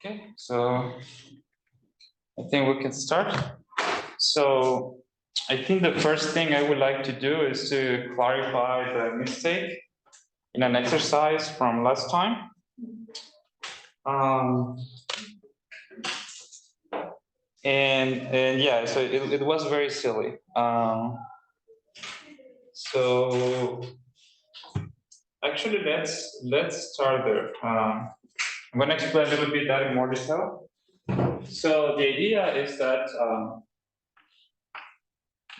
Okay, so I think we can start. So I think the first thing I would like to do is to clarify the mistake in an exercise from last time. And yeah, so it was very silly. So actually, let's start there. I'm going to explain a little bit that in more detail. So the idea is that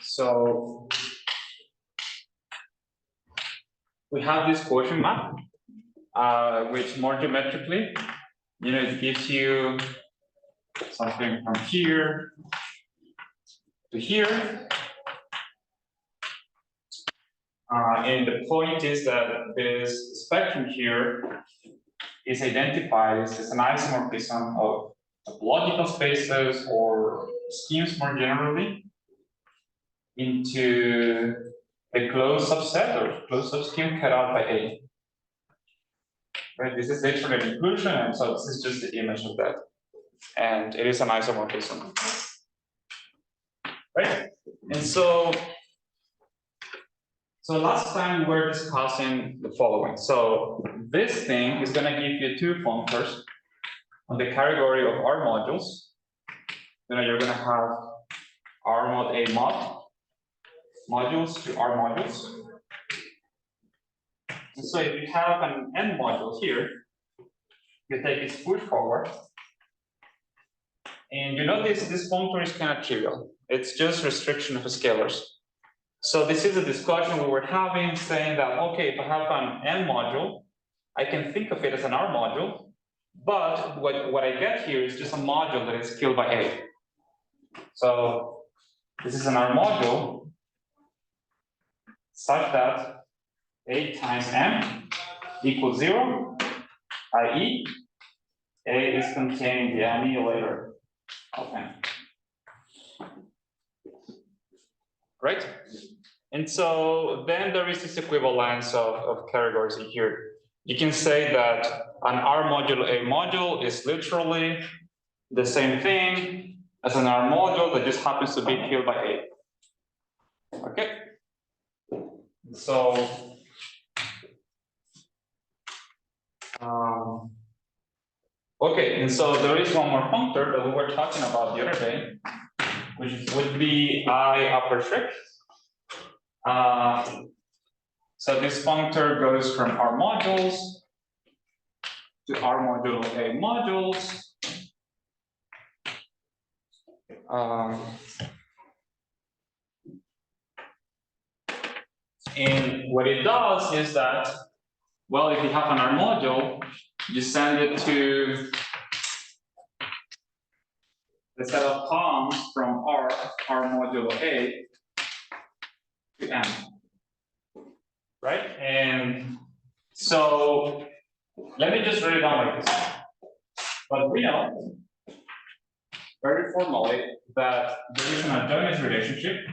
so we have this quotient map, which more geometrically, it gives you something from here to here. And the point is that this spectrum here is identified as an isomorphism of topological spaces or schemes more generally into a closed subset or closed subscheme cut out by A. Right, this is literally an inclusion, and so this is just the image of that. And it is an isomorphism. Right? And so last time we were discussing the following. So this thing is going to give you two functors on the category of R modules. You're going to have R mod A mod modules to R modules. And so if you have an N module here, you take its push forward. And you notice this functor is kind of trivial. It's just restriction of scalars. So this is a discussion we were having, saying that, okay, if I have an N module, I can think of it as an R module, but what I get here is just a module that is scaled by A. So this is an R module such that A times M equals 0, i.e. A is contained in the annihilator of M. Right? And so then there is this equivalence of categories in here. You can say that an R modulo A module is literally the same thing as an R module that just happens to be killed by A. Okay? So okay, and so there is one more functor that we were talking about the other day, which would be I upper trick. So this functor goes from R modules to R modulo A modules. And what it does is that, well, if you have an R module, you send it to the set of columns from R modulo A to M. Right? And so let me just write it down like this. But we know very formally that there is an adjoint relationship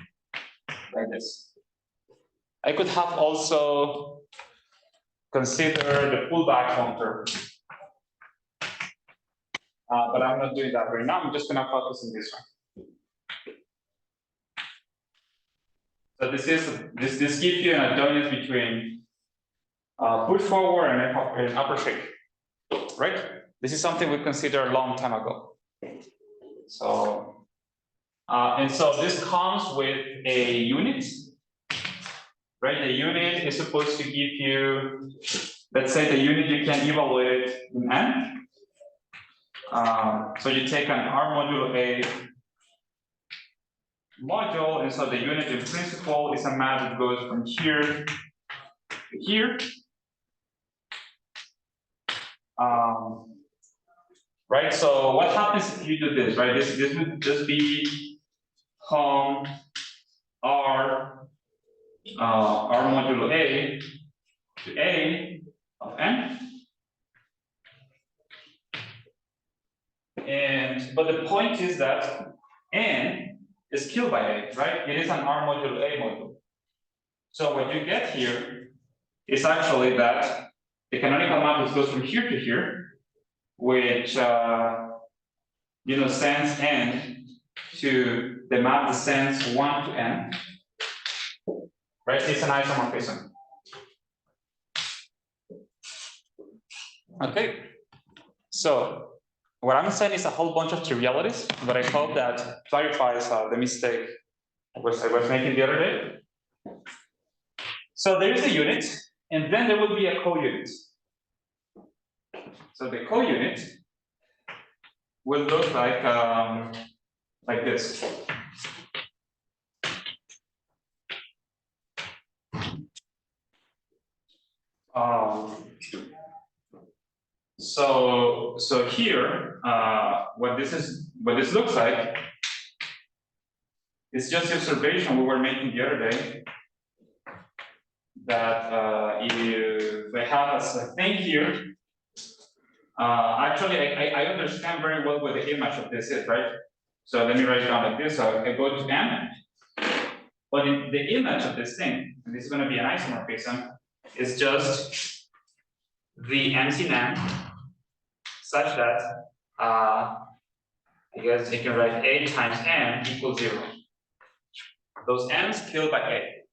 like this. I could have also consider the pullback functor. But I'm not doing that right now. I'm just going to focus on this one. So this gives you an adjoint between push forward and upper shake, right? This is something we considered a long time ago. So and so this comes with a unit, right? The unit is supposed to give you, let's say, the unit you can evaluate in N. So you take an R modulo A module, and so the unit in principle is a map that goes from here to here. Right, so what happens if you do this, right? This would just be R modulo A to A of N. But the point is that N is killed by A, right? It is an R modulo A module. So what you get here is actually that the canonical map goes from here to here, which sends n to the map that sends 1 to n, right? It's an isomorphism. Okay, so what I'm saying is a whole bunch of trivialities, but I hope that clarifies the mistake I was making the other day. So there is a unit, and then there will be a co-unit. So the co-unit will look like this. So here, what this looks like is just the observation we were making the other day, that if I have a thing here, actually I understand very well what the image of this is, right? So let me write it down like this. So I go to M, but the image of this thing, and this is going to be an isomorphism, is just the MC NAM such that I guess you can write A times N equals 0. Those N's killed by A,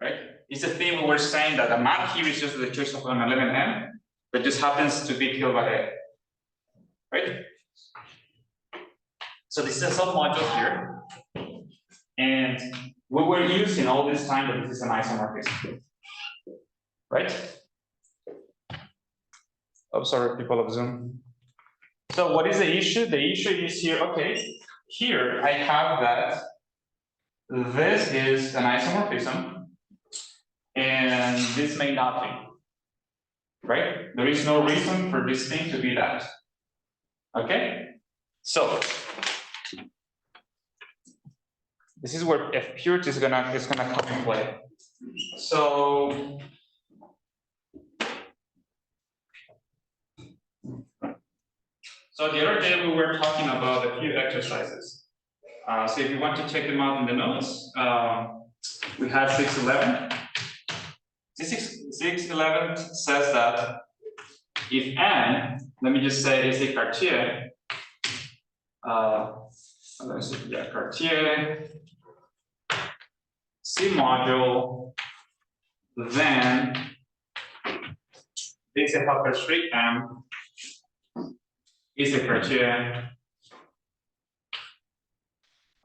right? It's a thing we were saying that the map here is just the choice of an 11N that just happens to be killed by A, right? So this is a submodule here, and we were using all this time that this is an isomorphism, right? Oh, sorry, people of Zoom. So what is the issue? The issue is here, okay, here I have that this is an isomorphism, and this may not be, right? There is no reason for this thing to be that. Okay? So this is where F purity is gonna come in play. So the other day we were talking about a few exercises. So if you want to check them out in the notes, we had 611. 611 says that if n, let me just say, is a Cartier, Cartier C module, then this helper street M is a Cartier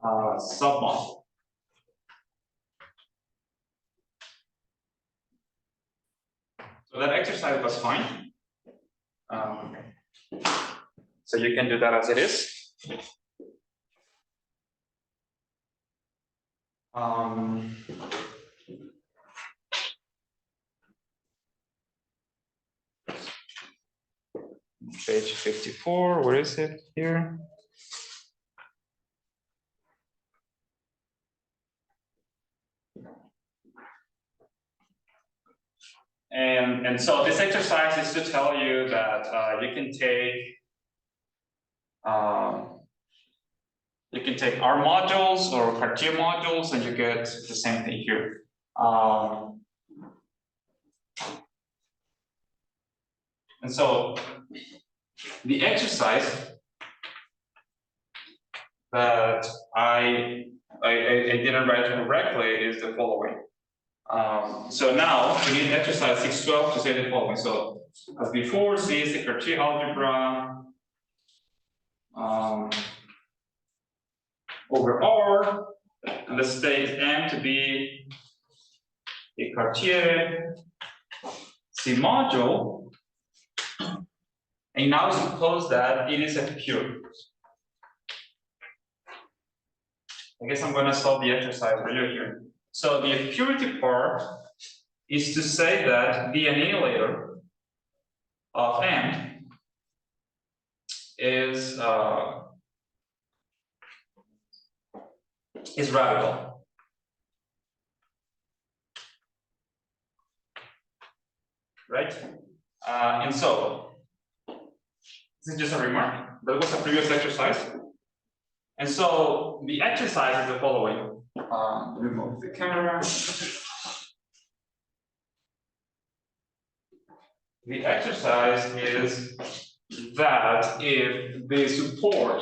submodule. So that exercise was fine. So you can do that as it is. Page 54, where is it here? And so this exercise is to tell you that you can take R modules or Cartier modules, and you get the same thing here. And so the exercise that I didn't write correctly is the following. So now we need exercise 612 to say the following. So as before, C is the Cartier algebra over R, and let's take M to be a Cartier C module, and now suppose that it is a pure. I guess I'm going to solve the exercise for you here. So the purity part is to say that the annihilator of M is radical. Right? And so this is just a remark. That was a previous exercise. And so the exercise is the following. Remove the camera. The exercise is that if the support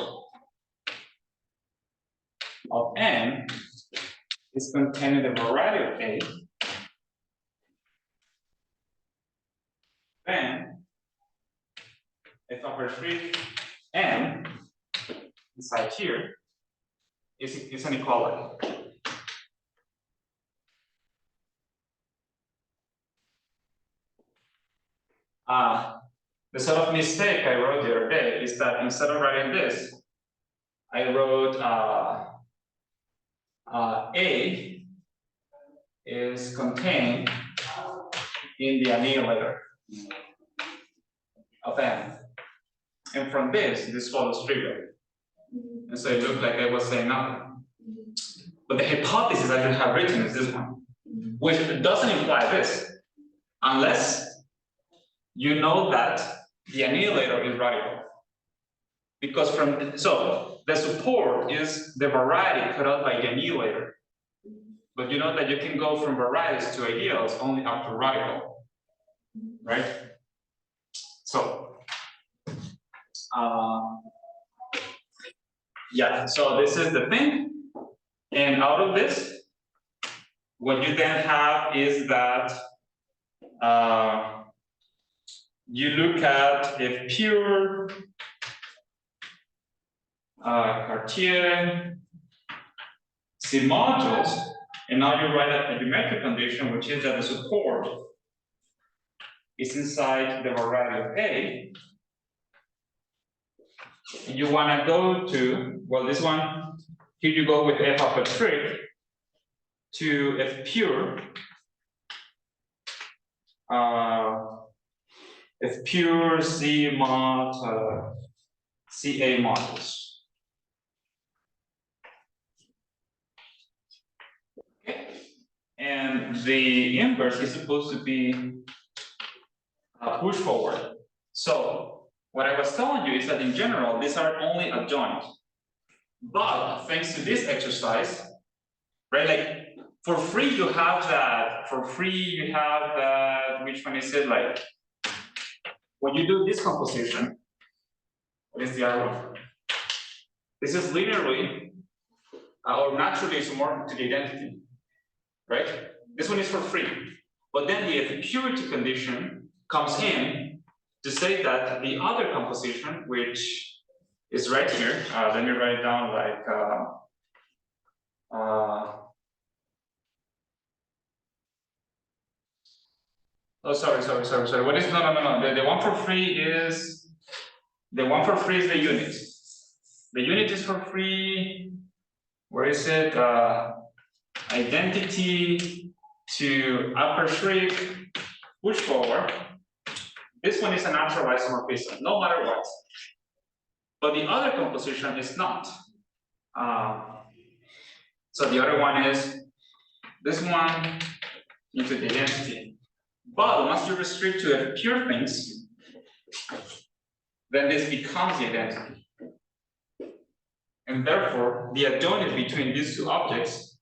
of N is contained in the variety of A, then if upper street N inside here is an equality. The sort of mistake I wrote the other day is that instead of writing this, I wrote A is contained in the annihilator of N. And from this follows trivial. And so it looked like I was saying nothing. But the hypothesis I should have written is this one, which doesn't imply this, unless you know that the annihilator is radical. Because so the support is the variety cut out by the annihilator. But you know that you can go from varieties to ideals only up to radical, right? So, yeah, so this is the thing. And out of this, what you then have is that you look at a pure Cartier C modules, and now you write a geometric condition, which is that the support is inside the variety of A. And you want to go to, well, this one, here you go with F of a trig to F pure C mod CA modules. Okay. And the inverse is supposed to be push forward. So what I was telling you is that in general, these are only adjoint. But thanks to this exercise, right, like for free you have that, which one is it, like, when you do this composition, what is the arrow? This is linearly, or naturally isomorphic to the identity, right? This one is for free. But then the purity condition comes in to say that the other composition, which is right here, let me write it down like, oh, sorry. What is, no. The one for free is the unit. The unit is for free. Where is it? Identity to upper shriek, push forward. This one is a natural isomorphism, no matter what. But the other composition is not. So the other one is this one into the identity. But once you restrict to pure things, then this becomes the identity. And therefore, the adjoint between these two objects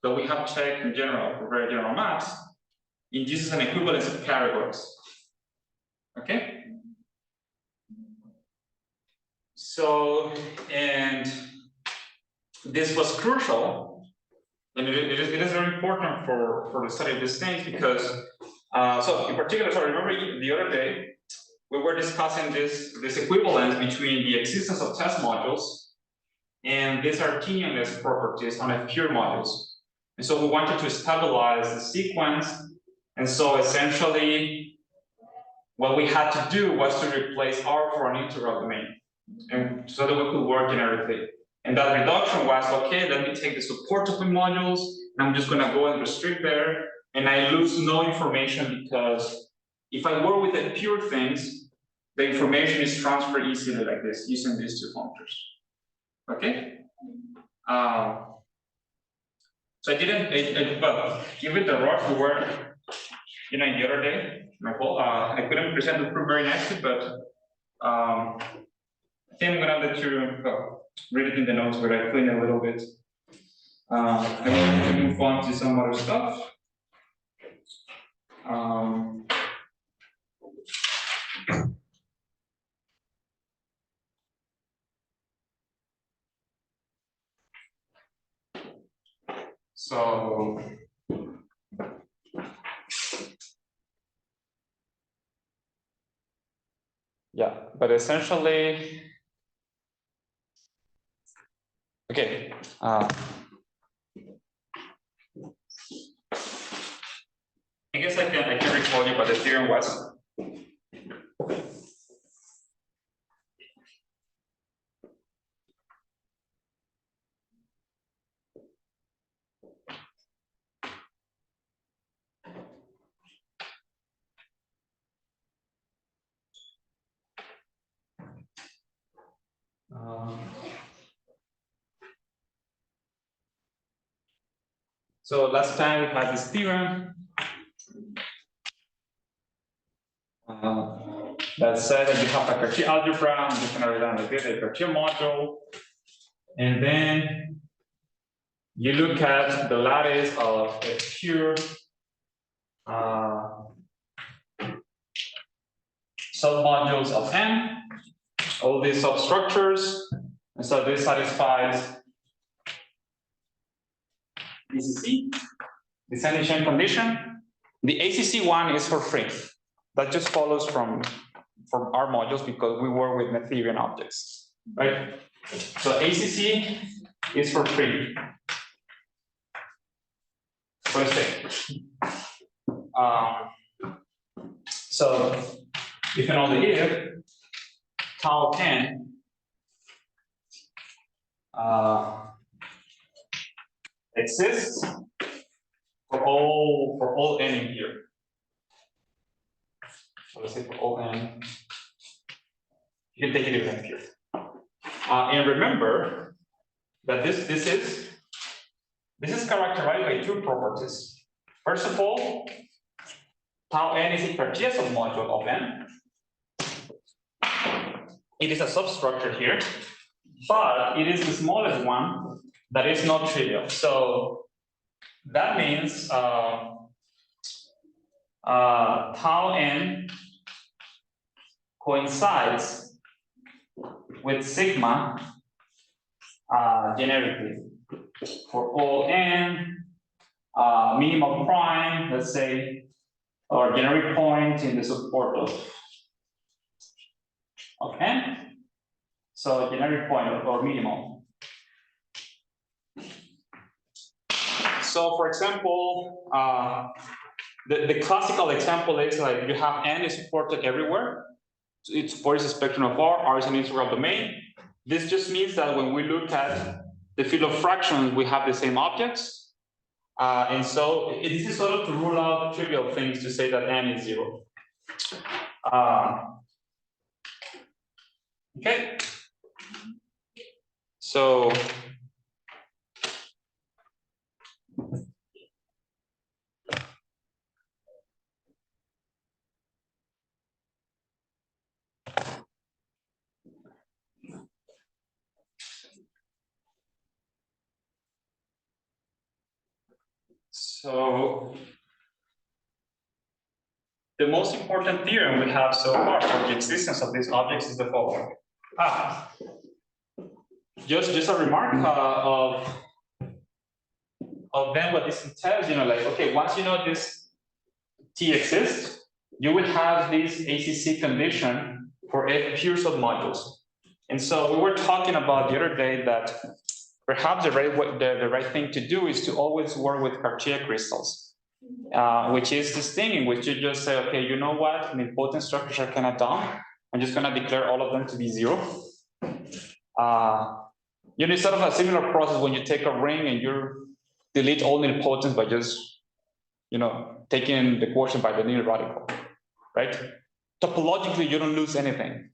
that we have checked in general for very general maps induces an equivalence of categories. Okay? So, and this was crucial, and it is very important for the study of these things because, so in particular, so remember the other day, we were discussing this equivalence between the existence of test modules and these Artinian-less properties on a pure modules. And so we wanted to stabilize the sequence, and so essentially what we had to do was to replace R for an integral domain, and so that we could work generically. And that reduction was, okay, let me take the support of the modules, and I'm just gonna go and restrict there, and I lose no information because if I work with the pure things, the information is transferred easily like this, using these two functors. Okay? So I didn't, but given the rush we were, the other day, I couldn't present the proof very nicely, but I think I'm gonna let you read it in the notes where I clean a little bit. I'm going to move on to some other stuff. So yeah, but essentially, okay. I guess I can recall you, but the theorem was. So last time we had this theorem that said that you have a Cartier algebra, and you can write down like this, a Cartier module, and then you look at the lattice of a pure submodules of n, all these substructures, and so this satisfies DCC, descending chain condition. The ACC one is for free. That just follows from our modules because we work with Noetherian objects, right? So ACC is for free. First thing. So you can only give tau n exists for all n in here. So let's say for all n, you can take it even here. And remember that this is characterized by two properties. First of all, tau n is a Cartier submodule of n. It is a substructure here, but it is the smallest one that is not trivial. So that means tau n coincides with sigma generically for all n, minimum prime, let's say, or generic point in the support of n. So generic point or minimum. So for example, the classical example is like you have n is supported everywhere. It supports a spectrum of R is an integral domain. This just means that when we look at the field of fractions, we have the same objects. And so this is sort of to rule out trivial things to say that n is 0. Okay. So the most important theorem we have so far for the existence of these objects is the following. Just a remark of then what this entails, like, okay, once you know this T exists, you will have this ACC condition for F pure submodules. And so we were talking about the other day that perhaps the right thing to do is to always work with Cartier crystals, which is this thing in which you just say, okay, you know what, nilpotent structures are kind of dumb. I'm just going to declare all of them to be 0. It's sort of a similar process when you take a ring and you delete all nilpotents by just, taking the quotient by the nil radical, right? Topologically, you don't lose anything.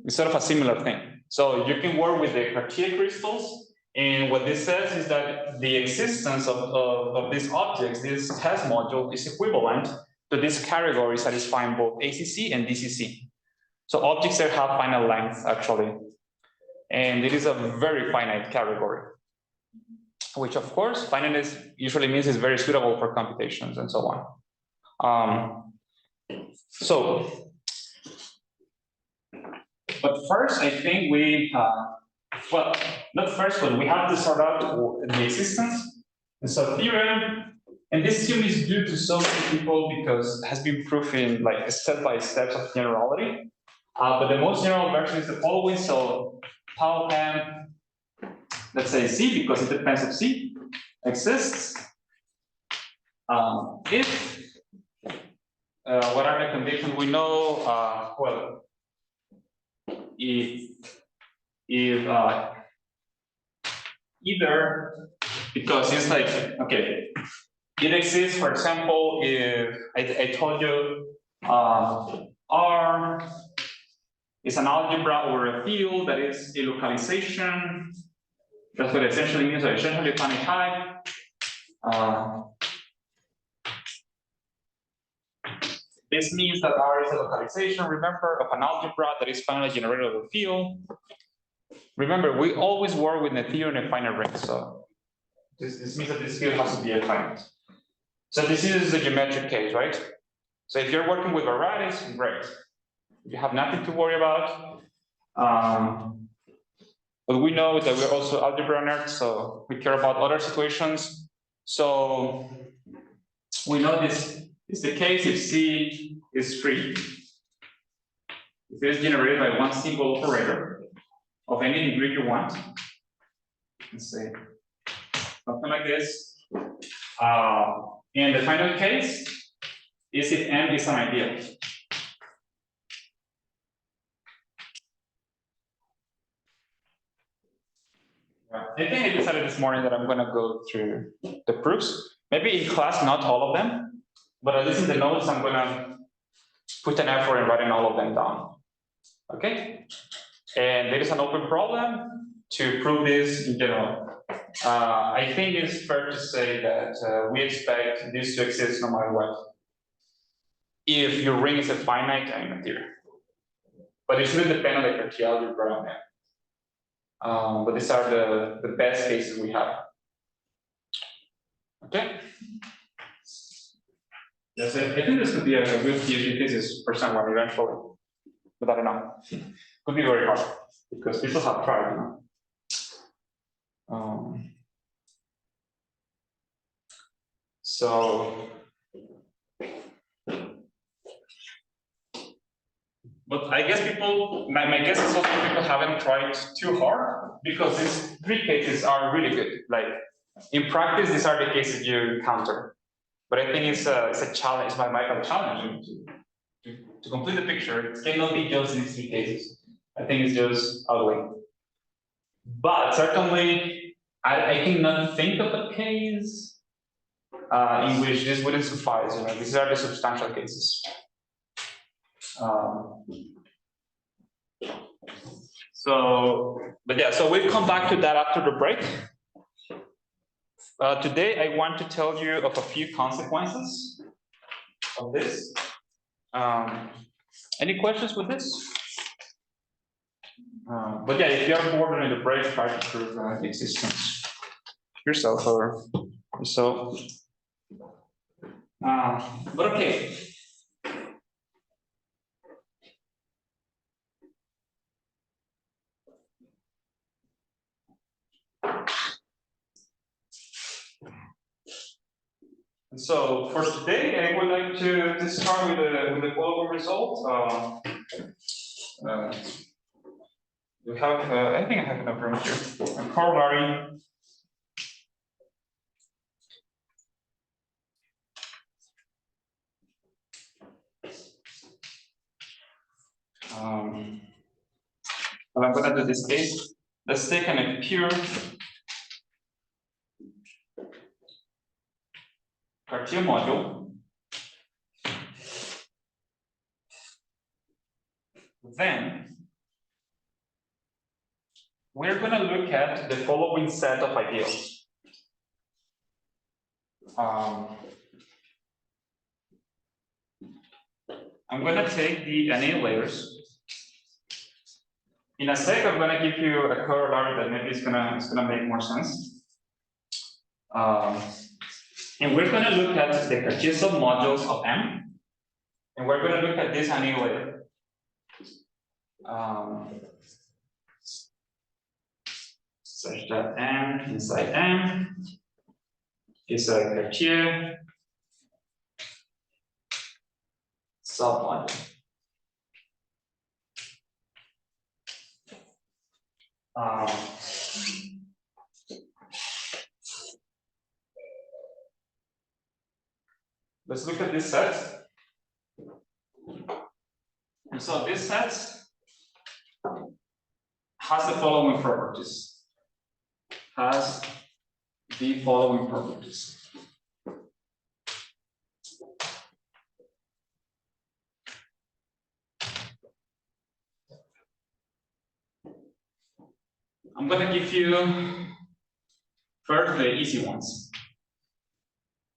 It's sort of a similar thing. So you can work with the Cartier crystals, and what this says is that the existence of these objects, this test module, is equivalent to this category satisfying both ACC and DCC. So objects there have finite length, actually. And it is a very finite category, which of course, finiteness usually means it's very suitable for computations and so on. But first, I think we, well, not first, but we have to sort out the existence And so theorem, and this theorem is due to so many people because it has been proven like step by steps of generality. But the most general version is the following. So tau m, let's say C, because it depends on C, exists. If what are the conditions? We know well, if either, because it's like, okay, it exists, for example, if I told you R is an algebra or a field that is a localization, that's what it essentially means, so essentially finite type. This means that R is a localization, remember, of an algebra that is finally generated of a field. Remember, we always work with a theorem and a finite ring, so this means that this field has to be a finite. So this is the geometric case, right? So if you're working with varieties, great. You have nothing to worry about. But we know that we're also algebra nerds, so we care about other situations. So we know this is the case if C is free. If it is generated by one single operator of any degree you want, let's say something like this. And the final case is if M is an ideal. I think I decided this morning that I'm going to go through the proofs. Maybe in class, not all of them, but at least in the notes, I'm going to put an effort in writing all of them down. Okay? And there is an open problem to prove this in general. I think it's fair to say that we expect this to exist no matter what. If your ring is a finite diameter. But it shouldn't depend on the Cartier algebra. But these are the best cases we have. Okay? Yes, I think this could be a good PhD thesis for someone eventually. But I don't know. Could be very hard because people have tried, you know. So, but I guess people, my guess is also people haven't tried too hard because these three cases are really good. Like in practice, these are the cases you encounter. But I think it's a challenge, it's my Michael challenge to complete the picture. It cannot be just these three cases. I think it's just ugly. But certainly, I cannot think of a case in which this wouldn't suffice. You know, these are the substantial cases. But yeah, so we'll come back to that after the break. Today, I want to tell you of a few consequences of this. Any questions with this? But yeah, if you're bored in the break, try to prove the existence yourself or so. But okay. And so for today, I would like to start with the following result. We have, I think I have enough room here. A corollary. Well, I'm going to do this case. Let's take a pure Cartier module. Then we're going to look at the following set of ideals. I'm going to take the NA layers. In a sec, I'm going to give you a corollary that maybe it's gonna make more sense. And we're going to look at the Cartier submodules of M, and we're going to look at this NA layer. Such that M inside M is a Cartier submodule. Let's look at this set. And so this set has the following properties. Has the following properties. I'm going to give you first the easy ones.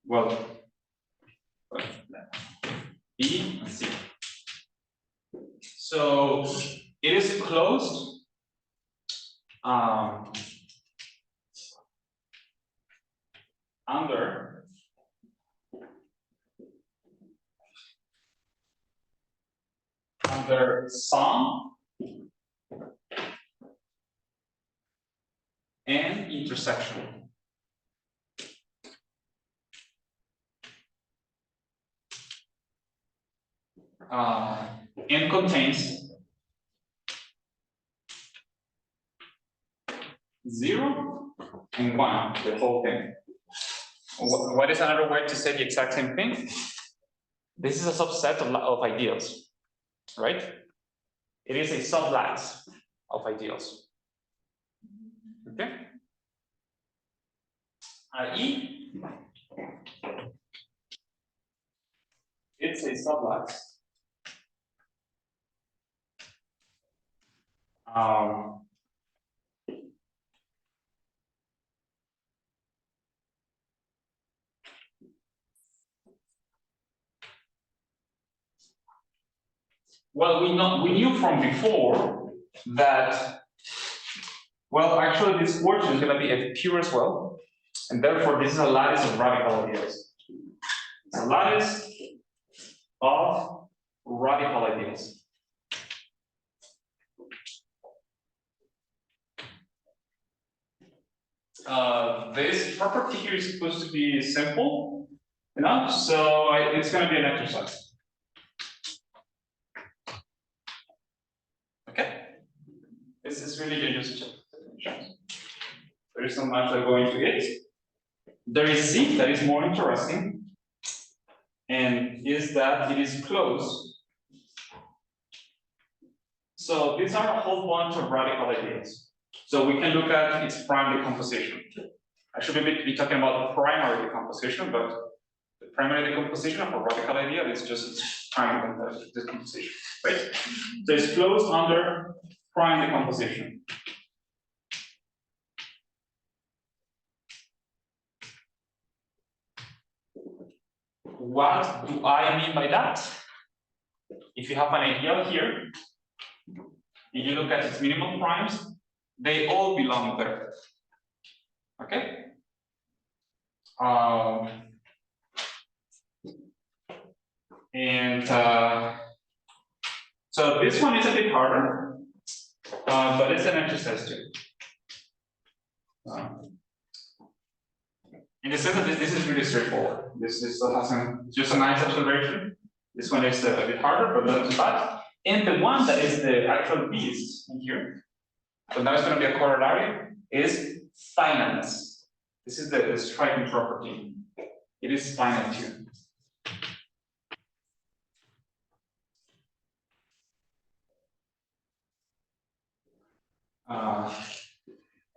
Well, B and C. So it is closed under sum and intersection. And contains 0 and 1, the whole thing. What is another way to say the exact same thing? This is a subset of ideals, right? It is a sublattice of ideals. Okay? E, it's a sublattice. Well, we knew from before that, well, actually this portion is going to be a pure as well, and therefore this is a lattice of radical ideals. It's a lattice of radical ideals. This property here is supposed to be simple enough, so it's going to be an exercise. Okay? This is really just definitions. There is not much that go into it. There is C that is more interesting, and is that it is closed. So these are a whole bunch of radical ideals. So we can look at its prime decomposition. I should be talking about primary decomposition, but the primary decomposition of a radical idea is just its prime decomposition, right? So it's closed under prime decomposition. What do I mean by that? If you have an ideal here, and you look at its minimal primes, they all belong there. Okay? So this one is a bit harder, but it's an exercise too. In the sense that this is really straightforward. This still has just a nice observation. This one is a bit harder, but not too bad. And the one that is the actual beast in here, so now it's going to be a corollary, is finiteness. This is the striking property. It is finite too.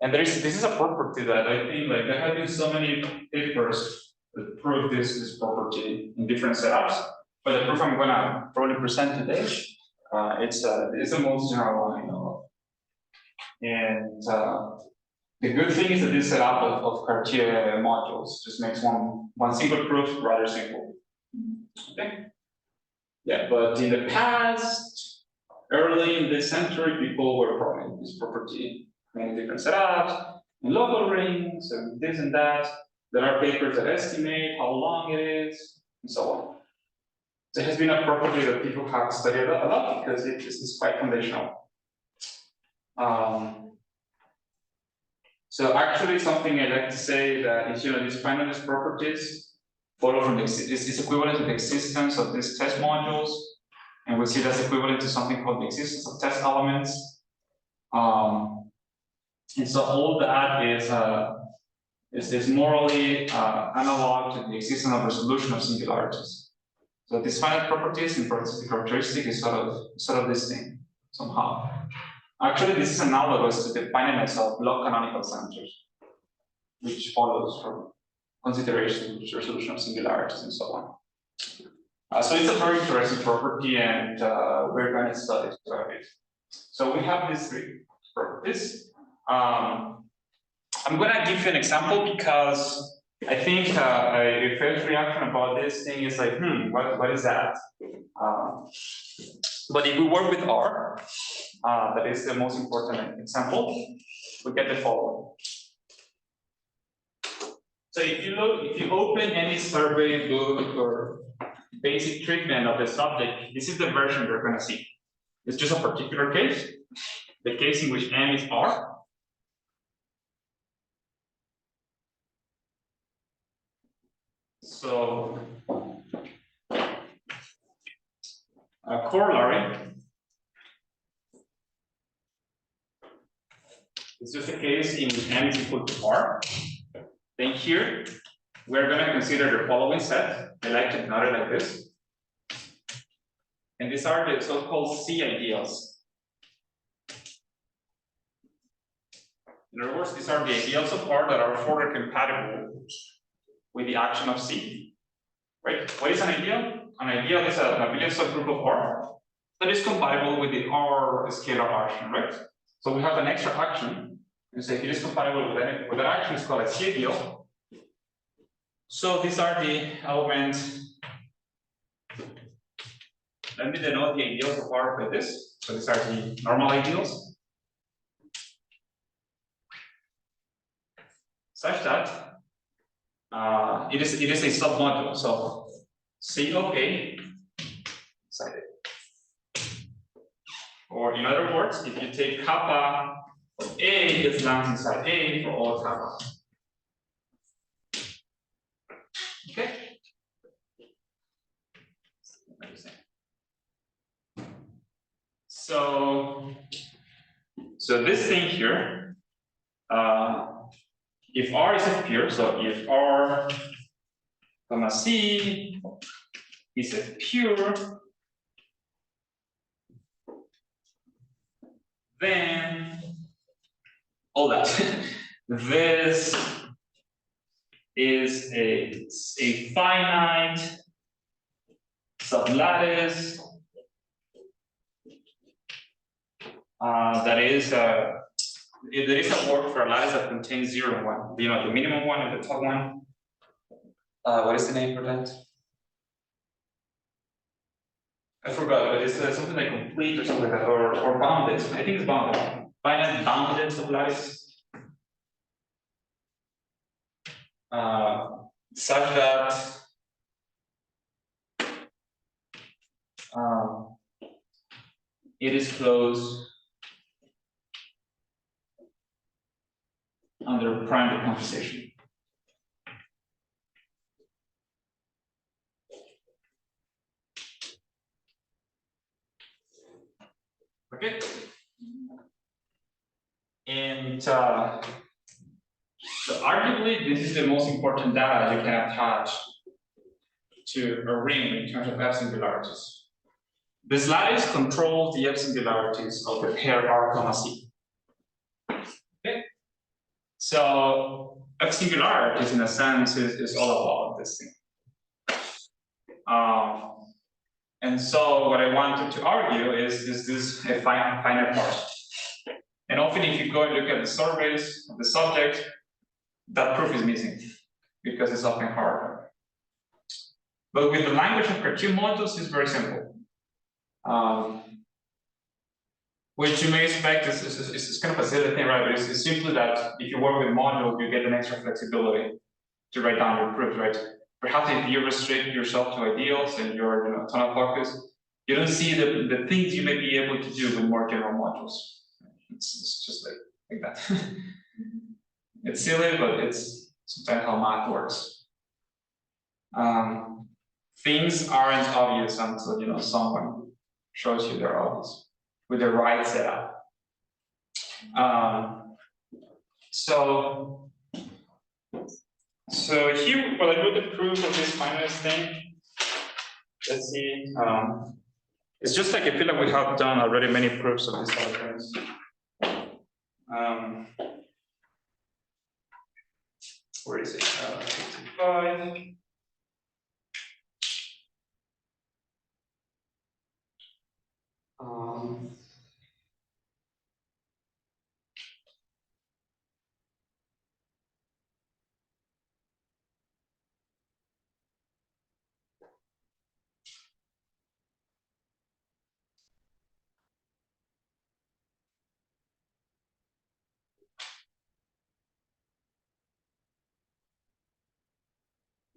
And this is a property that I think, like, there have been so many papers that prove this property in different setups. But the proof I'm gonna probably present today, it's the most general one I know of. And the good thing is that this setup of Cartier modules just makes one single proof rather simple. Okay. Yeah, but in the past, early in this century, people were proving this property in different setups, and local rings, and this and that. There are papers that estimate how long it is, and so on. So it has been a property that people have studied a lot because it is quite foundational. So actually, something I like to say that is, these finiteness properties follow from is equivalent to the existence of these test modules, and we see that's equivalent to something called the existence of test elements. And so all that is morally analog to the existence of resolution of singularities. So these finite properties in the characteristic is sort of this thing somehow. Actually, this is analogous to the finiteness of log canonical centers, which follows from consideration, resolution of singularities, and so on. So it's a very interesting property, and we're going to study it. So we have these three properties. I'm going to give you an example because I think a first reaction about this thing is like, what is that? But if we work with R, that is the most important example, we get the following. So if you open any survey book or basic treatment of the subject, this is the version you're going to see. It's just a particular case, the case in which M is R. So a corollary is just a case in which M is equal to R. Then here, we're going to consider the following set. I like to note it like this. And these are the so-called C ideals. In other words, these are the ideals of R that are further compatible with the action of C. Right? What is an ideal? An ideal is an abelian subgroup of R that is compatible with the R scalar action, right? So we have an extra action, and so if it is compatible with that action, it's called a C ideal. So these are the elements. Let me denote the ideals of R with this. So these are the normal ideals, such that it is a submodule. So C of A inside it. Or in other words, if you take kappa of A, it belongs inside A for all kappa. Okay. So this thing here, if R is a pure, so if R comma C is a pure, then all that this is a finite sublattice that is there is a word for a lattice that contains 0 and 1. The minimum one and the top one. What is the name for that? I forgot, but it's something like complete or something like that, or bounded. I think it's bounded. Finite bounded sublattice. Such that it is closed under prime decompensation. Okay. And so arguably, this is the most important data you can attach to a ring in terms of F-singularities. This lattice controls the F-singularities of the pair R comma C. Okay. So F-singularities, in a sense, is all about this thing. And so what I wanted to argue is this a finite part? And often if you go and look at the surveys of the subject, that proof is missing because it's often hard. But with the language of cartoon modules, it's very simple. Which you may expect is kind of a silly thing, right? But it's simply that if you work with modules, you get an extra flexibility to write down your proof, right? Perhaps if you restrict yourself to ideals and you're a ton of focus, you don't see the things you may be able to do with more general modules. It's just like that. It's silly, but it's sometimes how math works. Things aren't obvious until someone shows you they're obvious with the right setup. So here, well, I wrote the proof of this finiteness thing. Let's see. It's just like I feel like we have done already many proofs of these other things. Where is it? 55.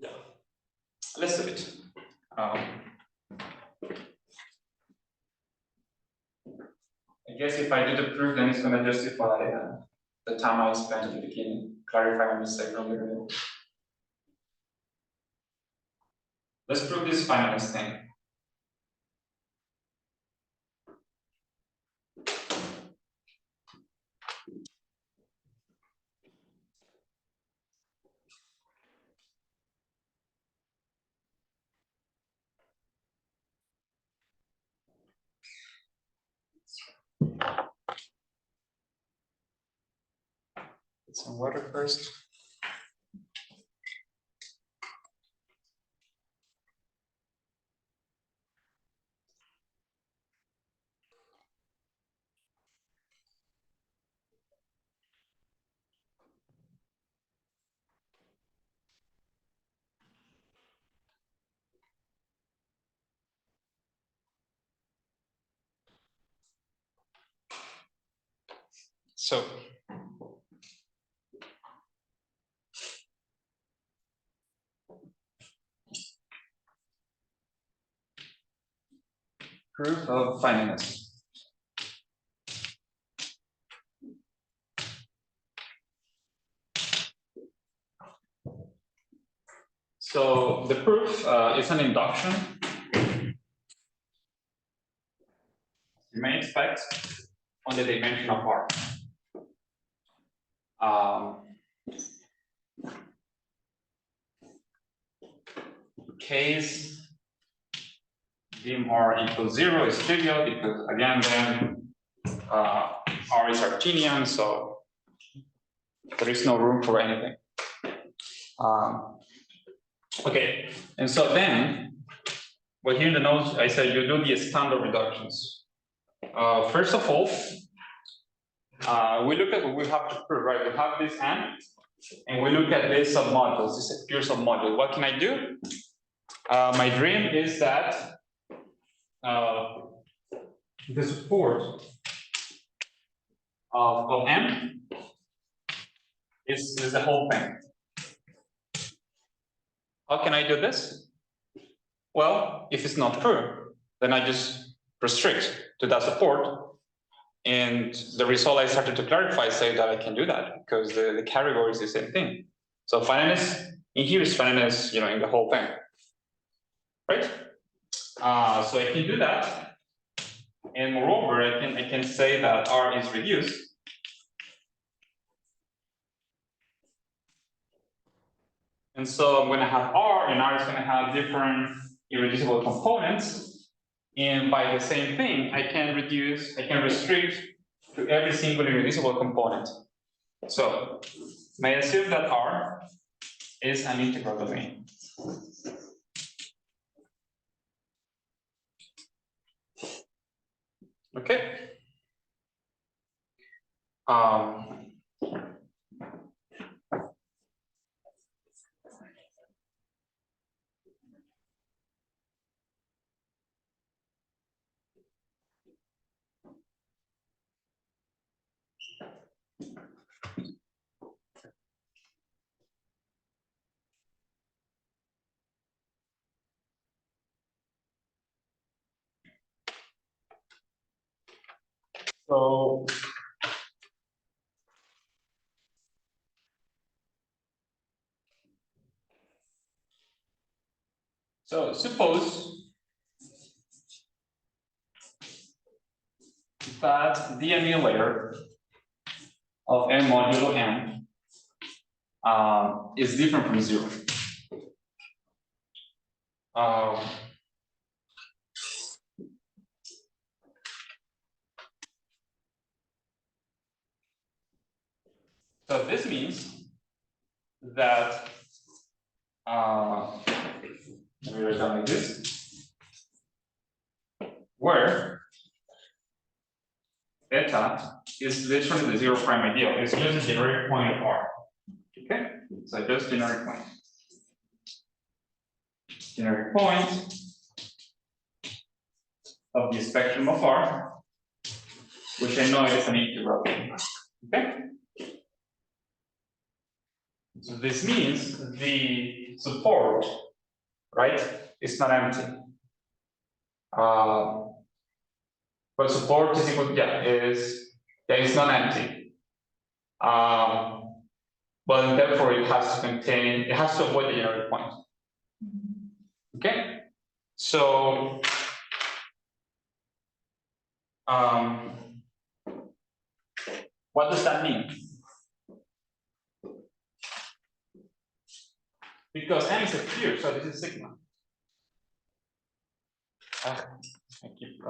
Yeah, let's do it. I guess if I do the proof, then it's going to justify the time I spent at the beginning clarifying a mistake earlier. Let's prove this finiteness thing. Get some water first. So proof of finiteness. So the proof is an induction. You may expect on the dimension of R. Case dim R equals 0 is trivial because again then R is Artinian, so there is no room for anything. Okay, and so then, well, here in the notes I said you do the standard reductions. First of all, we look at what we have to prove, right? We have this and we look at this submodules, this pure submodule. What can I do? My dream is that the support of M is the whole thing. How can I do this? Well, if it's not true, then I just restrict to that support. And the result I started to clarify say that I can do that because the category is the same thing. So finiteness in here is finiteness, in the whole thing, right? So I can do that, and moreover, I can say that R is reduced. And so I'm going to have R, and R is going to have different irreducible components. And by the same thing, I can restrict to every single irreducible component. So may I assume that R is an integral domain. Okay. So So suppose that the annihilator of n modulo n is different from 0. So this means that let me write down like this, where eta is literally the 0 prime ideal. It's just a generic point of R. Okay, so just generic point. Generic point of the spectrum of R, which I know is an integral. Okay. So this means the support, right, is not empty. But support is equal to, it's not empty. But therefore it has to avoid the generic point. Okay? So what does that mean? Because n is a pure, so this is sigma. I keep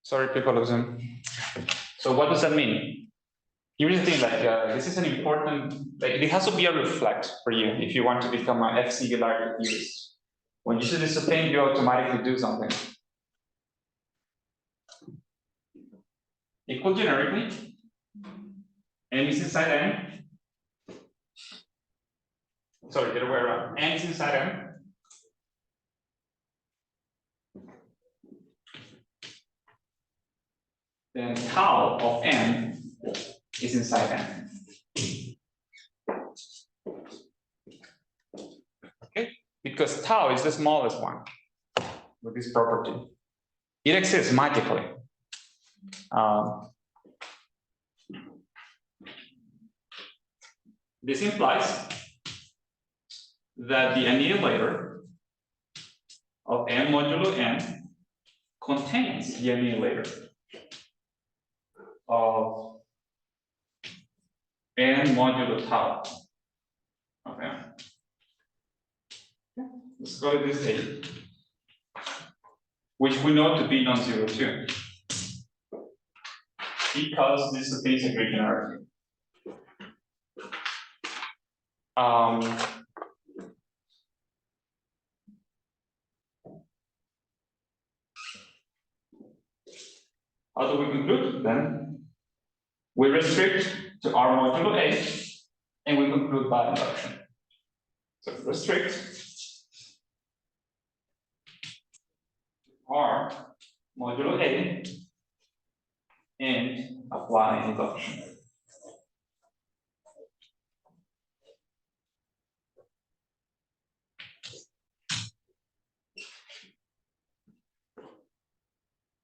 sorry, people of Zoom. So what does that mean? Here's the thing, like this is an important, like it has to be a reflect for you if you want to become an F-singularity theorist. When you see this thing, you automatically do something. Equal generically, n is inside n. Sorry, the other way around. N is inside n. Then tau of n is inside n. Okay, because tau is the smallest one with this property. It exists magically. This implies that the annihilator of n modulo n contains the annihilator of n modulo tau of n. Let's go to this state, which we know to be non-zero too, because this is a great generality. How do we conclude then? We restrict to R modulo A, and we conclude by induction. So restrict R modulo A and apply induction.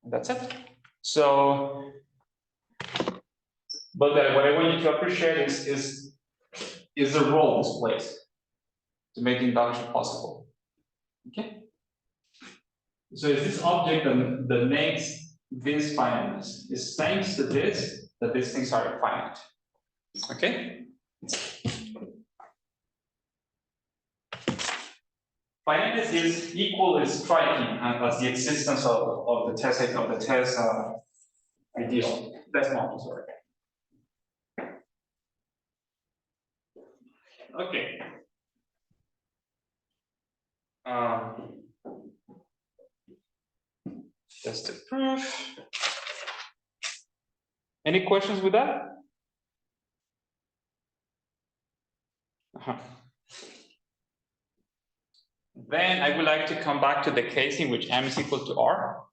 That's it. So, but what I want you to appreciate is the role this plays to make induction possible. Okay. So it's this object that makes this finiteness. It's thanks to this that these things are finite. Okay. Finiteness is equally striking as the existence of the test ideal, test model, sorry. Okay. Just a proof. Any questions with that? Then I would like to come back to the case in which m is equal to r,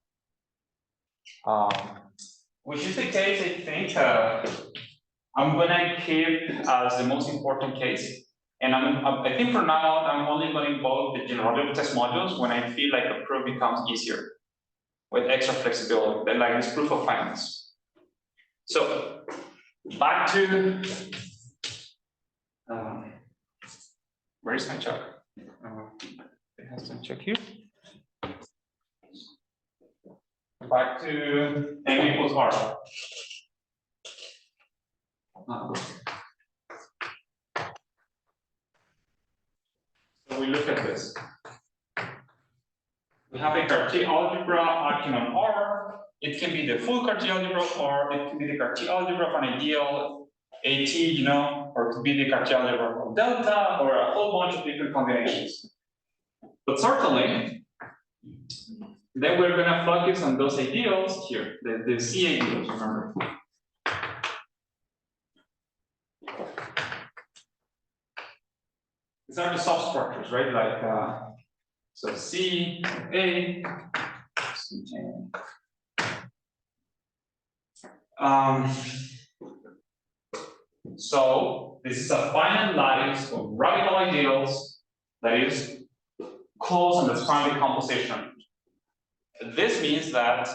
which is the case I think I'm gonna keep as the most important case. And I think for now I'm only going to involve the general test modules when I feel like a proof becomes easier with extra flexibility, then like this proof of finiteness. So back to Where is my check? It has to check here. Back to M equals R. So we look at this. We have a Cartier algebra acting on R. It can be the full Cartier algebra, or it can be the Cartier algebra of an ideal AT, you know, or it could be the Cartier algebra of delta, or a whole bunch of different combinations. But certainly, then we're going to focus on those ideals here, the C ideals, remember. These are the substructures, right? Like, so C, A, C, so this is a finite lattice of radical ideals that is closed on the prime decomposition. This means that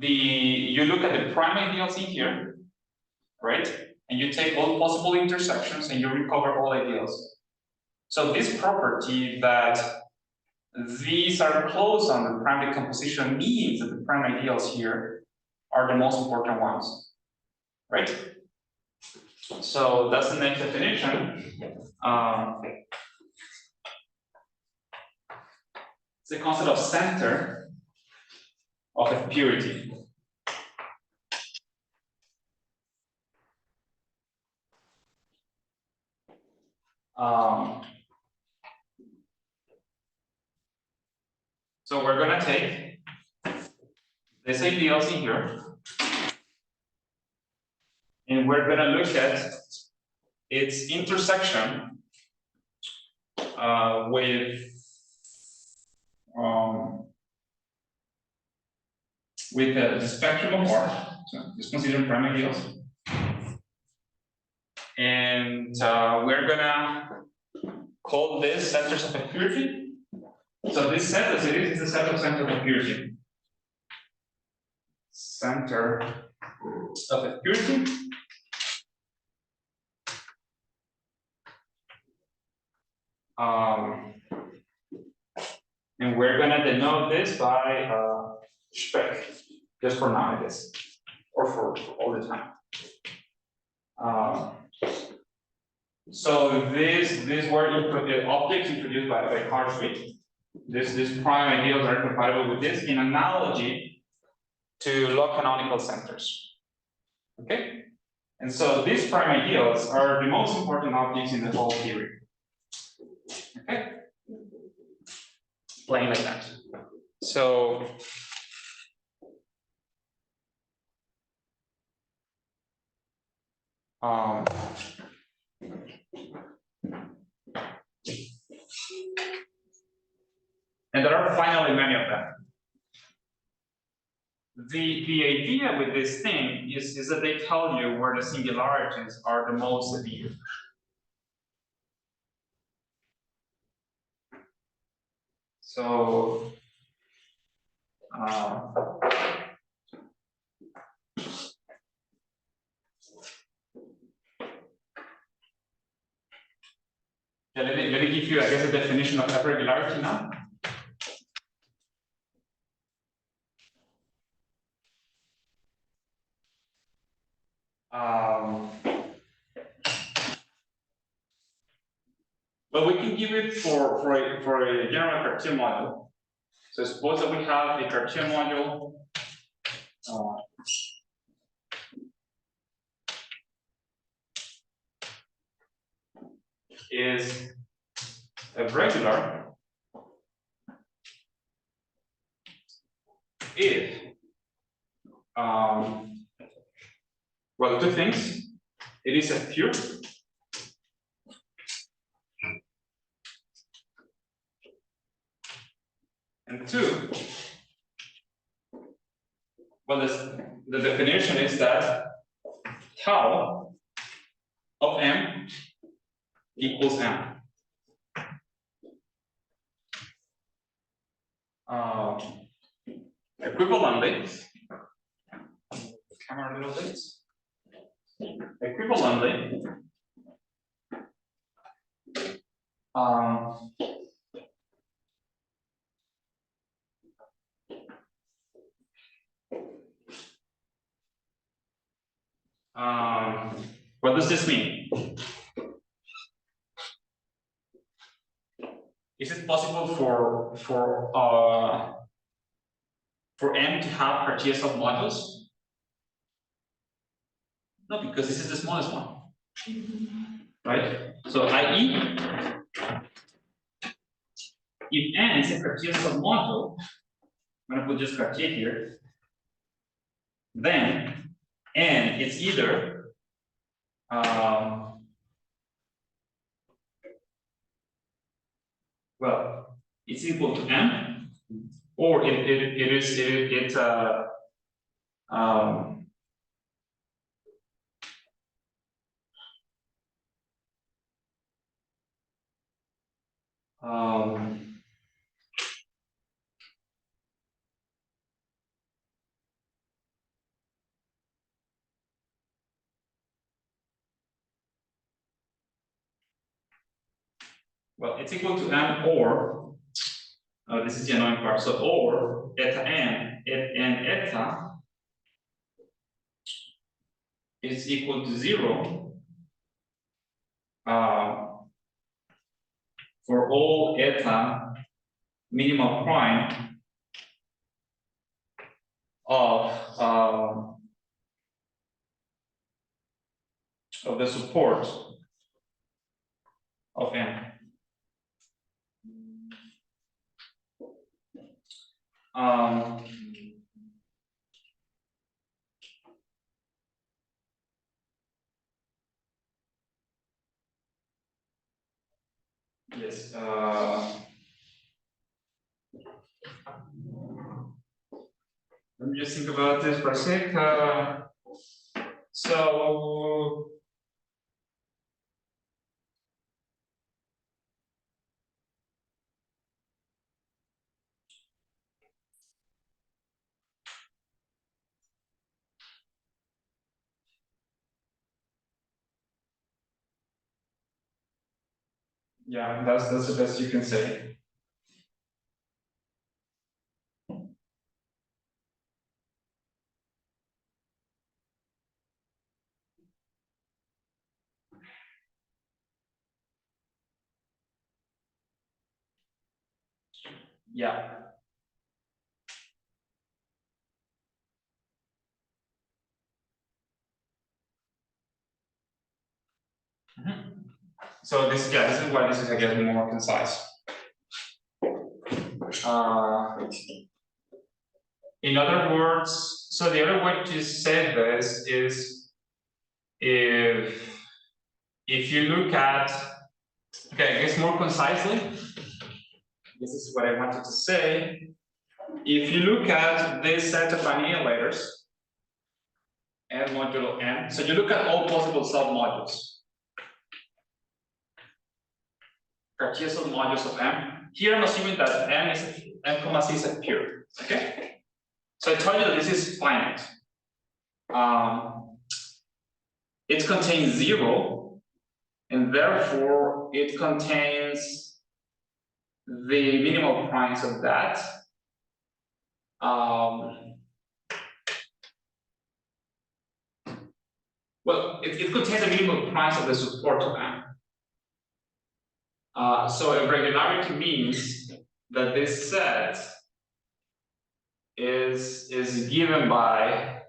you look at the prime ideals in here, right? And you take all possible intersections and you recover all ideals. So this property that these are closed on the prime decomposition means that the prime ideals here are the most important ones, right? So that's the next definition. It's the concept of center of a purity. So we're going to take this ideals in here, and we're going to look at its intersection with the spectrum of R. So just consider prime ideals, and we're going to call this centers of a purity. So this set, as it is the set of centers of purity. Center of a purity. And we're going to denote this by spec, just for now, I guess, or for all the time. So these were objects introduced by Hartwig. These prime ideals are compatible with this in analogy to log canonical centers. Okay? And so these prime ideals are the most important objects in the whole theory. Okay? Plain like that. So and there are finally many of them. The idea with this thing is that they tell you where the singularities are the most severe. So yeah, let me give you, I guess, a definition of F-regularity now. But we can give it for a general Cartier module. So suppose that we have a Cartier module is a regular if well, two things. It is a pure and two. Well, the definition is that tau of M equals M. Equivalently, camera a little bit. Equivalently, Um, what does this mean? Is it possible for M to have Cartier submodules? No, because this is the smallest one, right? So i.e., if N is a Cartier submodule, I'm going to put just Cartier here, then N is either well, it's equal to M, or it's well, it's equal to M, or this is the annoying part. So or eta N and eta is equal to 0 for all eta minimal prime of the support of M. Yes. Let me just think about this for a sec. So yeah, that's the best you can say. Yeah. So this is why this is, I guess, more concise. In other words, so the other way to say this is if you look at, okay, I guess more concisely, this is what I wanted to say. If you look at this set of annihilators, N modulo N, so you look at all possible submodules, Cartier submodules of M. Here I'm assuming that M comma C is a pure, okay? So I told you that this is finite. It contains 0, and therefore it contains the minimal primes of that. Well, it contains the minimal primes of the support of M. So a regularity means that this set is given by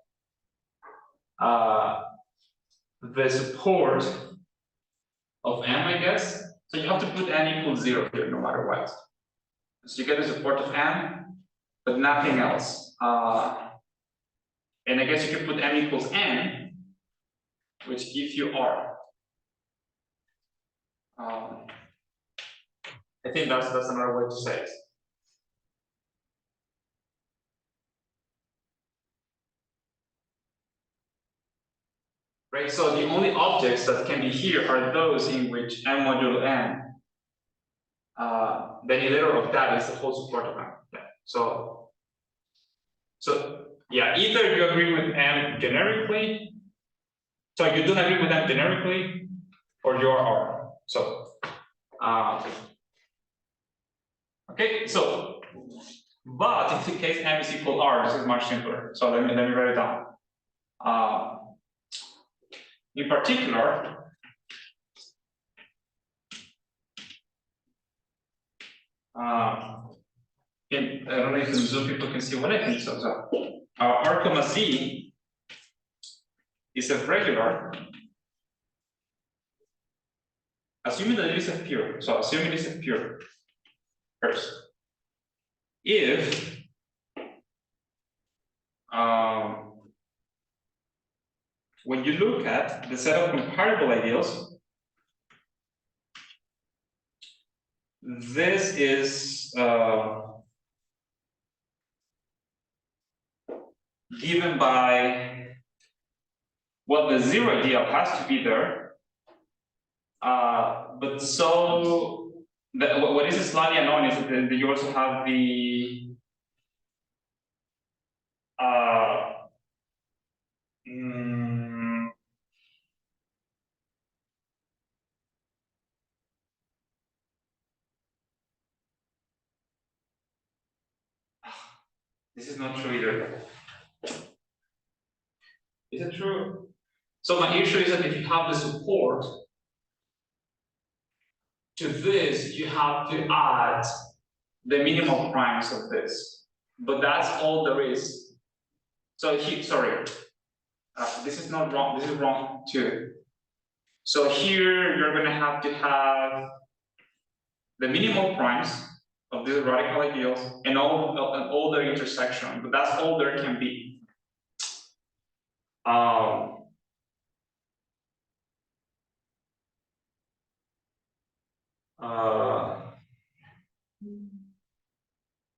the support of M, I guess. So you have to put N equals 0 here, no matter what. So you get the support of M, but nothing else. And I guess you can put M equals N, which gives you R. I think that's another way to say it. Right, so the only objects that can be here are those in which M modulo N, the annihilator of that is the whole support of M. Yeah. So yeah, either you agree with M generically, so you don't agree with M generically, or you are R. So Okay, so, but in the case m is equal r, this is much simpler. So let me write it down. In particular, I don't know if in Zoom people can see what I think. So r comma z is a regular, assuming that it is a pure. So assuming it is a pure first. If when you look at the set of comparable ideals, this is given by, well, the zero ideal has to be there, but so what is slightly unknown is that you also have the this is not true either. Is it true? So my issue is that if you have the support to this, you have to add the minimum primes of this. But that's all there is. So sorry, this is not wrong. This is wrong too. So here you're going to have the minimal primes of these radical ideals and all their intersection. But that's all there can be.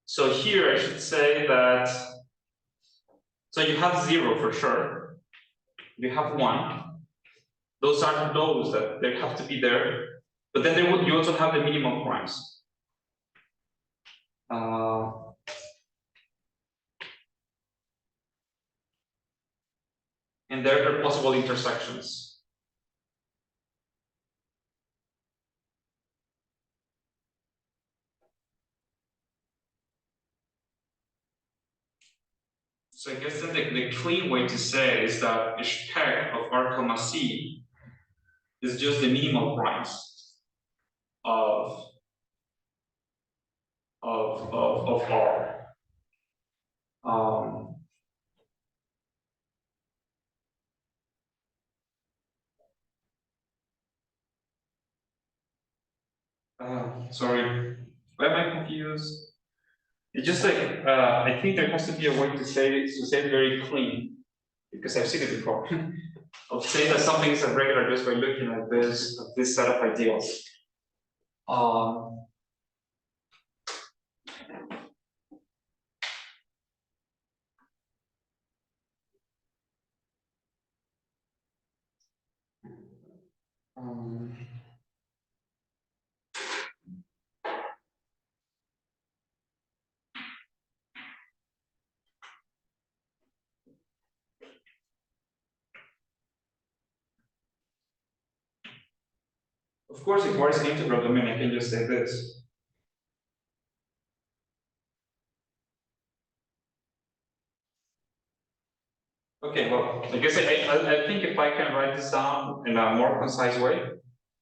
So here I should say that, so you have 0 for sure, you have 1, those are those that they have to be there, but then you also have the minimum primes. And there are possible intersections. So I guess that the clean way to say is that a spec of R comma C is just the minimal primes of R. Sorry, why am I confused? It's just like I think there has to be a way to say it very clean, because I've seen it before. Of saying that something is a regular just by looking at this set of ideals. Of course, if R is an integral domain, I can just say this. Okay, well, I guess I think if I can write this down in a more concise way,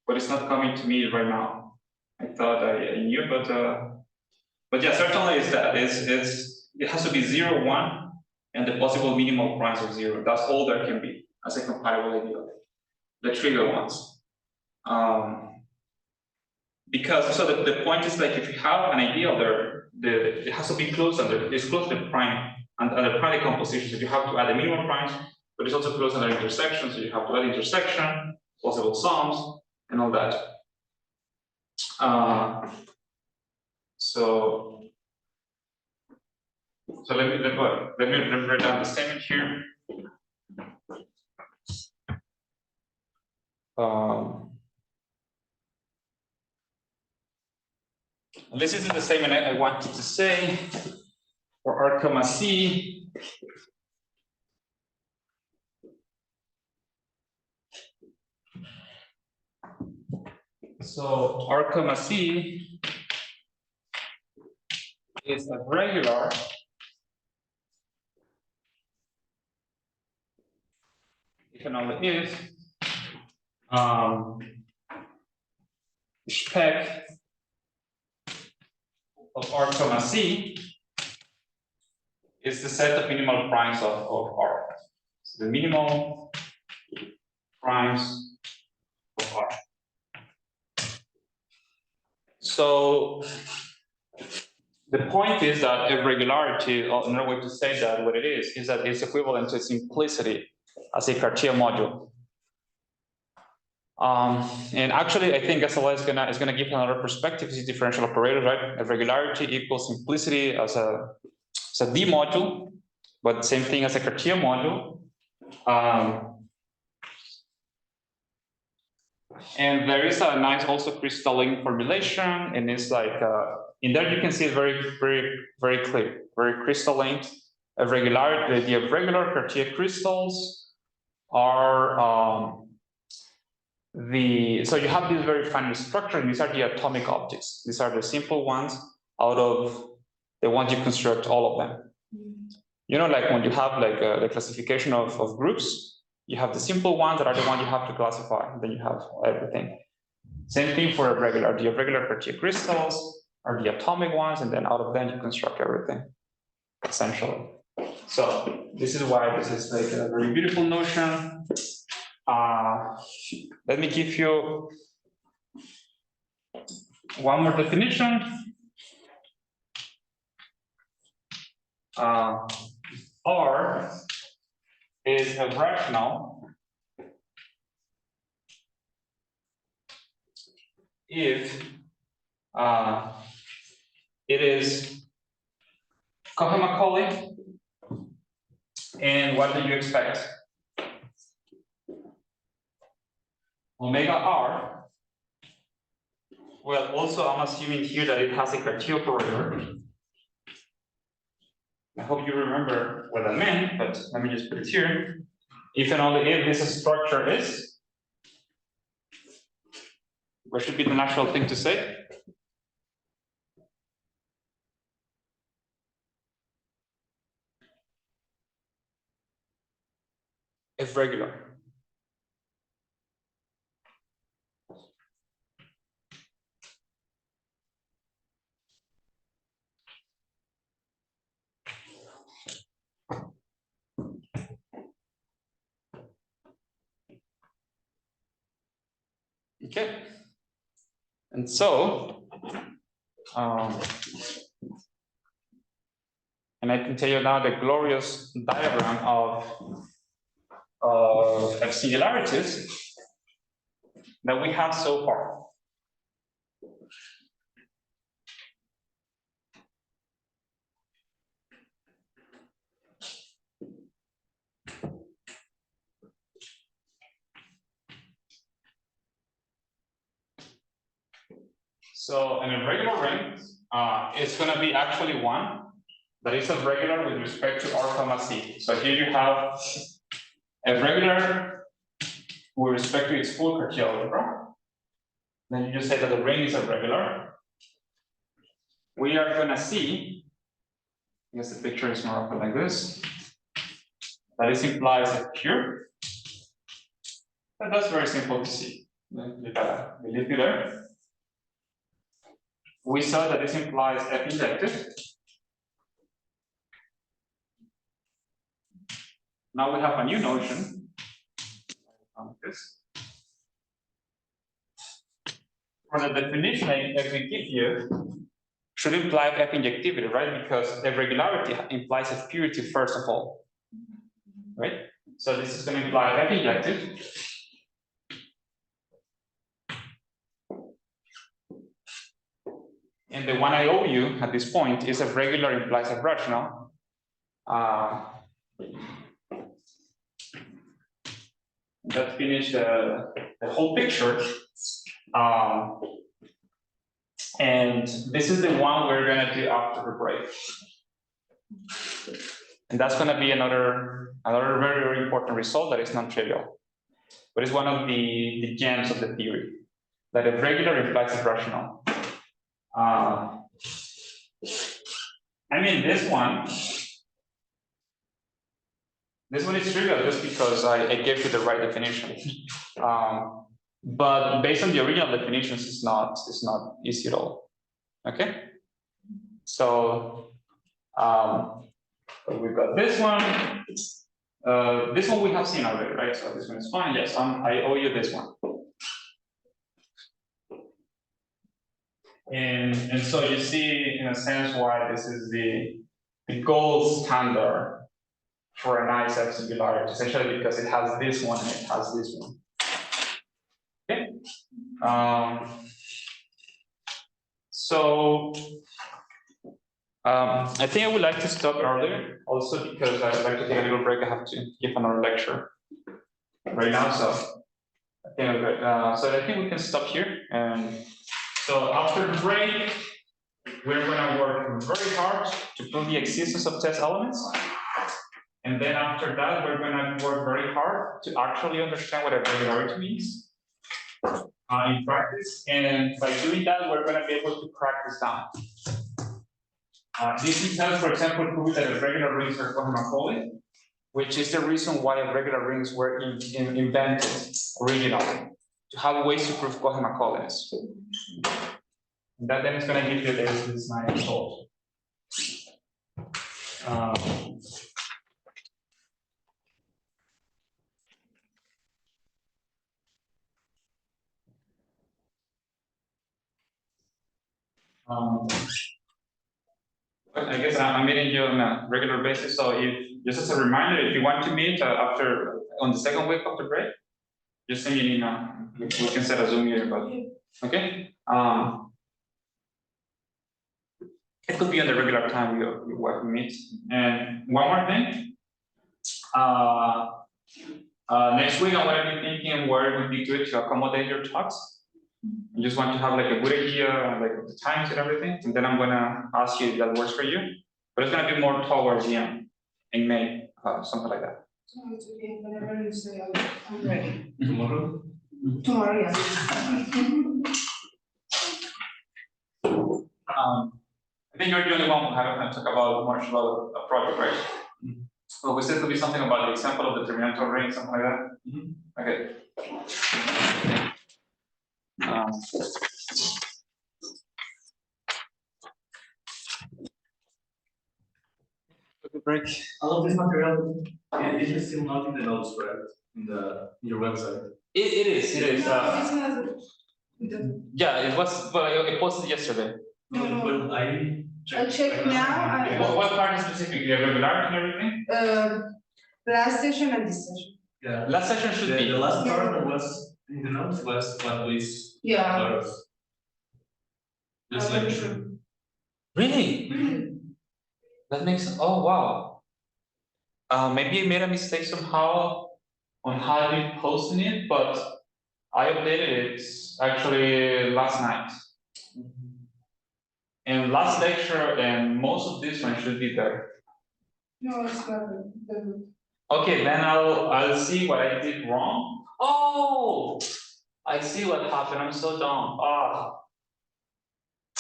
but it's not coming to me right now. I thought I knew, but yeah, certainly is that it has to be 0, 1, and the possible minimal primes of 0. That's all there can be as a compatible ideal. The trivial ones. Because so the point is, like, if you have an ideal there, it has to be closed under, it's closed to prime and under prime decomposition, so you have to add the minimum primes, but it's also closed under intersection, so you have to add intersection, possible sums, and all that. So let me write down the statement here. This isn't the statement I wanted to say for R comma C. So R comma C is a regular if and only if spec of R comma C is the set of minimal primes of R. So the minimal primes of R. So the point is that a regularity, or another way to say that what it is that it's equivalent to simplicity as a Cartier module. And actually, I think SLA is gonna give another perspective. This is differential operator, right? A regularity equals simplicity as a D module, but same thing as a Cartier module. And there is a nice also crystalline formulation, and it's like in there you can see it very clear, very crystalline. The regular Cartier crystals are so you have this very fine structure, and these are the atomic objects. These are the simple ones out of the ones you construct all of them. You know, like when you have like the classification of groups, you have the simple ones that are the ones you have to classify, and then you have everything. Same thing for a regular. The irregular Cartier crystals are the atomic ones, and then out of them you construct everything, essentially. So this is why this is like a very beautiful notion. Let me give you one more definition. R is a rational if it is Cohen-Macaulay. And what do you expect? Omega R. Well, also I'm assuming here that it has a Cartier operator. I hope you remember what I meant, but let me just put it here. If and only if this structure is, what should be the natural thing to say? If regular. Okay. And so, and I can tell you now the glorious diagram of F-singularities that we have so far. So an irregular ring is going to be actually one that is a regular with respect to R comma C. So here you have a regular with respect to its full Cartier algebra. Then you just say that the ring is a regular. We are going to see, I guess the picture is more often like this, that this implies a pure. But that's very simple to see. You gotta believe me there. We saw that this implies F injected. Now we have a new notion. This. For the definition that we give you should imply F injectivity, right? Because F regularity implies F purity first of all, right? So this is going to imply F injected. And the one I owe you at this point is F regular implies F rational. That finished the whole picture. And this is the one we're going to do after the break. And that's going to be another very, very important result that is non-trivial. But it's one of the gems of the theory that if regular implies irrational. I mean, this one is trivial just because I gave you the right definition. But based on the original definitions, it's not easy at all. Okay. So we've got this one. This one we have seen already, right? So this one is fine. Yes, I owe you this one. And so you see, in a sense, why this is the gold standard for a nice F-singularity, essentially because it has this one and it has this one. Okay. So I think I would like to stop earlier, also because I'd like to take a little break. I have to give another lecture right now, so I think we can stop here. And so after the break, we're going to work very hard to prove the existence of test elements. And then after that, we're going to work very hard to actually understand what a regularity means in practice. And by doing that, we're going to be able to crack this down. This details, for example, prove that irregular rings are cohomorphic, which is the reason why irregular rings were invented originally, to have ways to prove cohomorphics. And that then is going to give you this nice result. I guess I'm meeting you on a regular basis. So if just as a reminder, if you want to meet after on the second week of the break, just send me an email. We can set a Zoom meeting, but okay. It could be on the regular time you want to meet. And one more thing. Next week I'm going to be thinking where it would be good to accommodate your talks. I just want to have like a good idea, like the times and everything, and then I'm going to ask you if that works for you. But it's going to be more towards the end, in May, something like that. So it's okay, whenever you say I'm ready. Tomorrow? Tomorrow, yes. I think you're the only one who haven't talked about much about a project, right? So we said to be something about the example of the determinantal ring, something like that. Okay. Break. All of this material is still not in the notes, right? In your website. It is. Yeah, it was. Well, I posted yesterday. No. But I'll check now. What part specifically? Regularity and everything? Last session and this session. Yeah. Last session should be. The last part that was in the notes was what was. Yeah. This lecture. Really? That makes. Oh wow. Maybe I made a mistake somehow on how I posted it, but I updated it actually last night. And last lecture and most of this one should be there. No, it's not. Okay, then I'll see what I did wrong. Oh, I see what happened. I'm so dumb.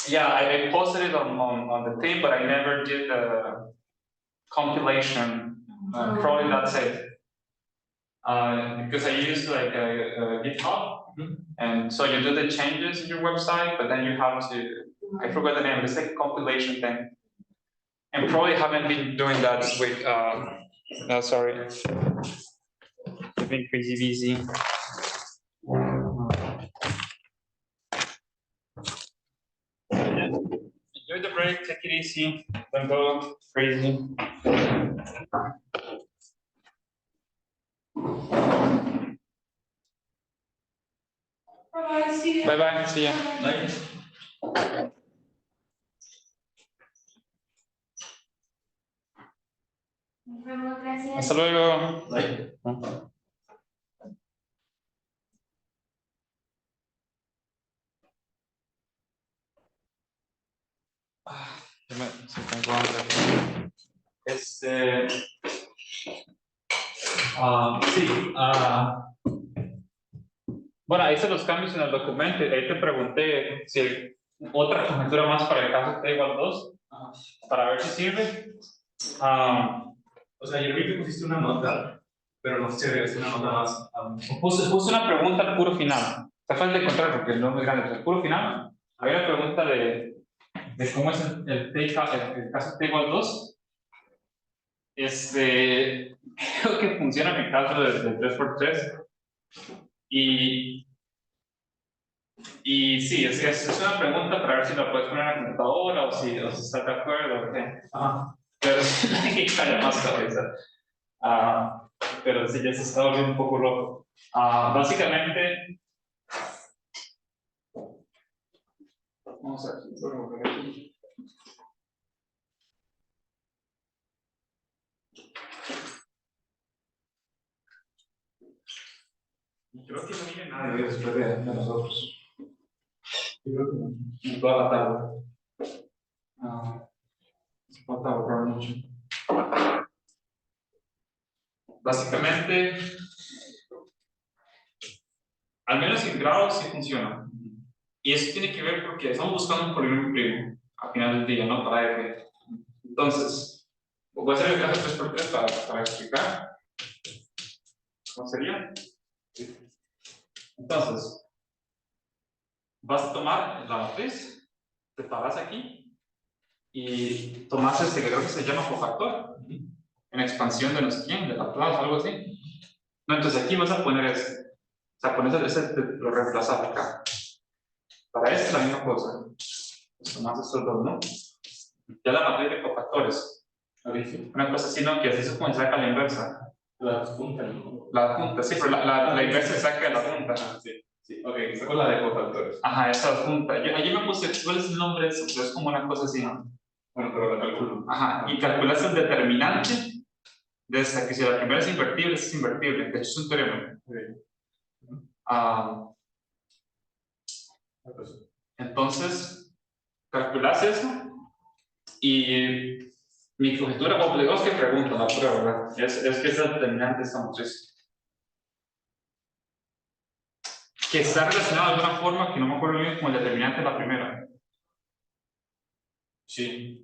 Yeah, I posted it on the thing, but I never did the compilation. Probably that's it. Because I used like a GitHub, and so you do the changes in your website, but then you have to. I forgot the name. It's like a compilation thing, and probably haven't been doing that this week. No, sorry. I've been crazy busy. Enjoy the break. Take it easy. Don't go crazy. Bye-bye. See you. Bye-bye. See ya. Bye. Hasta luego. Bye. Sí, Bueno, ahí hice los cambios en el documento. Ahí te pregunté si otra conjetura más para el caso T igual 2, para ver si sirve. O sea, yo vi que pusiste una nota, pero no sé si agregaste una nota más. Puse una pregunta al puro final. Está fácil de encontrar porque no es muy grande. Pero al puro final, había una pregunta de cómo es el caso T igual 2. Creo que funciona en el caso de 3x3. Y sí, es una pregunta para ver si la puedes poner en la computadora o si estás de acuerdo. ¿Okay? Pero sí hay que echarle más cabeza. Pero sí, ya se está volviendo un poco loco. Básicamente, vamos a ver aquí. Creo que no viene nadie después de nosotros. Yo creo que no. En toda la tarde. Falta borrar mucho. Básicamente, al menos en grado sí funciona. Y eso tiene que ver porque estamos buscando un polinomio primo al final del día, ¿no? Para F. Entonces, voy a hacer el caso 3x3 para explicar cómo sería. Entonces, vas a tomar la matriz, te paras aquí y tomas que creo que se llama cofactor en expansión de no sé quién, de Laplace, algo así. No, entonces aquí vas a poner este. O sea, pones ese, lo reemplazas acá. Para este la misma cosa. Pues tomas estos dos, ¿no? Ya la matriz de cofactores. Una cosa así, ¿no? Que así es como se saca la inversa. La adjunta, ¿no? La adjunta, sí, pero la inversa se saca de la adjunta. Sí, ok, saco la de cofactores. Ajá, esa adjunta. Allí me puse, ¿cuál es el nombre de eso? Pero es como una cosa así, ¿no? Bueno, pero la calculo. Ajá, y calculas el determinante de esta, que si la primera es invertible, esta es invertible. De hecho, es un teorema. Entonces, calculas eso y mi conjetura, bueno, digo, es que pregunto, la pura verdad, es que es el determinante de esta matriz. Que está relacionado de alguna forma que no me acuerdo bien con el determinante de la primera. Sí.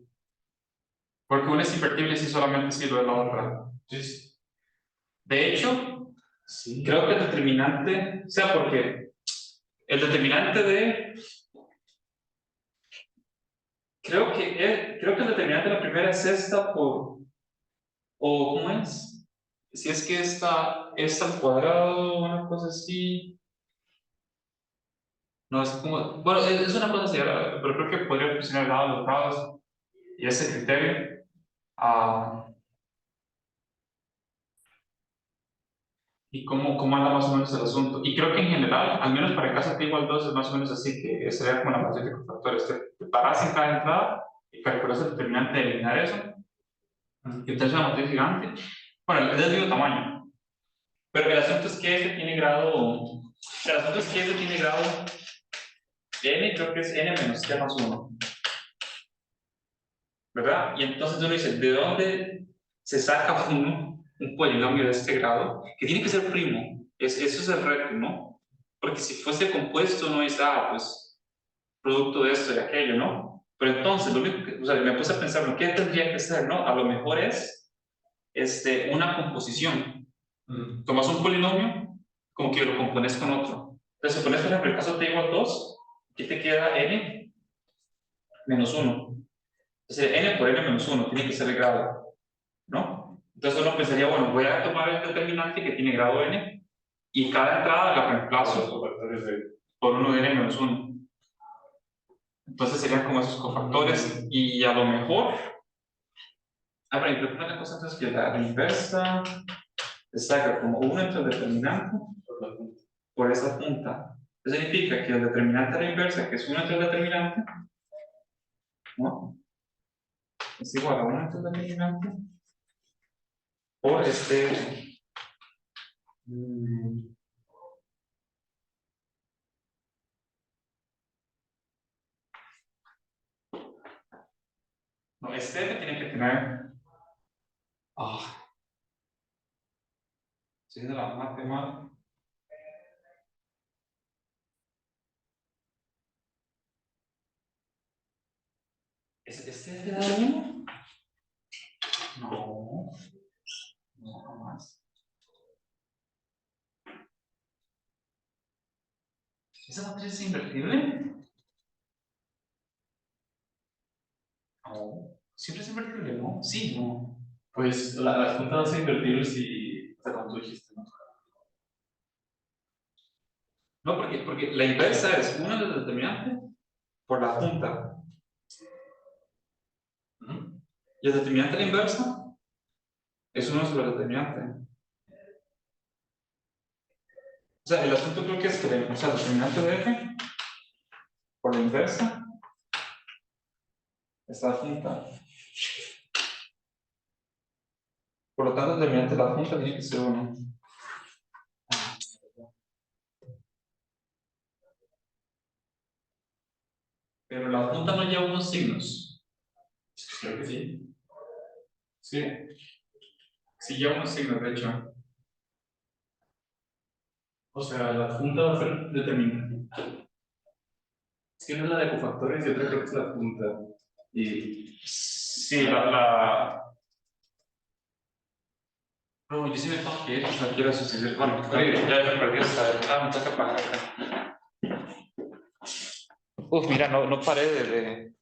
Porque una es invertible si solamente sirve de la otra. Sí. De hecho, Sí. creo que el determinante, o sea, porque el determinante de. Creo que el determinante de la primera es esta por. O ¿cómo es? Si es que esta es al cuadrado, una cosa así. No, es como. Bueno, es una cosa así, pero creo que podría funcionar dado los grados y ese criterio. Y cómo anda más o menos el asunto. Y creo que en general, al menos para el caso T igual 2, es más o menos así, que sería como la matriz de cofactores. Te paras en cada entrada y calculas el determinante de eliminar eso. Y entonces una matriz gigante. Bueno, es del mismo tamaño. Pero el asunto es que este tiene grado. El asunto es que este tiene grado n, creo que es n menos t más 1. ¿Verdad? Y entonces uno dice, ¿de dónde se saca un polinomio de este grado? Que tiene que ser primo. Eso es el reto, ¿no? Porque si fuese compuesto, no es, pues, producto de esto y aquello, ¿no? Pero entonces, lo único que, o sea, me puse a pensar, ¿qué tendría que ser, no? A lo mejor es una composición. Tomas un polinomio, como que lo compones con otro. Entonces, si pones, por ejemplo, el caso t igual 2, aquí te queda n menos 1. Entonces, n por n menos 1 tiene que ser el grado, ¿no? Entonces uno pensaría, bueno, voy a tomar el determinante que tiene grado n y cada entrada la reemplazo por uno de n menos 1. Entonces serían como esos cofactores y a lo mejor, pero una cosa entonces que la inversa destaca como 1 entre el determinante por esa punta. Eso significa que el determinante de la inversa, que es 1 entre el determinante, ¿no? Es igual a 1 entre el determinante por no, tiene que tener. Estoy de la mate mal. ¿Este es de grado 1? No. No, jamás. ¿Esa matriz es invertible? No. Siempre es invertible, ¿no? Sí, no. Pues la punta va a ser invertible si, o sea, como tú dijiste, ¿no? No, porque la inversa es 1 del determinante por la punta. Y el determinante de la inversa es 1 sobre el determinante. O sea, el asunto creo que es que el determinante de f por la inversa está la punta. Por lo tanto, el determinante de la punta tiene que ser 1. Pero la punta no lleva unos signos. Creo que sí. Sí. Sí lleva unos signos, de hecho. O sea, la punta va a ser determinante. Es que una es la de cofactores y otra creo que es la punta. Y Sí, No, yo sí me tengo que ir, no quiero suceder. Bueno, ya me perdí hasta. Me toca pagar acá. Uf, mira, no paré de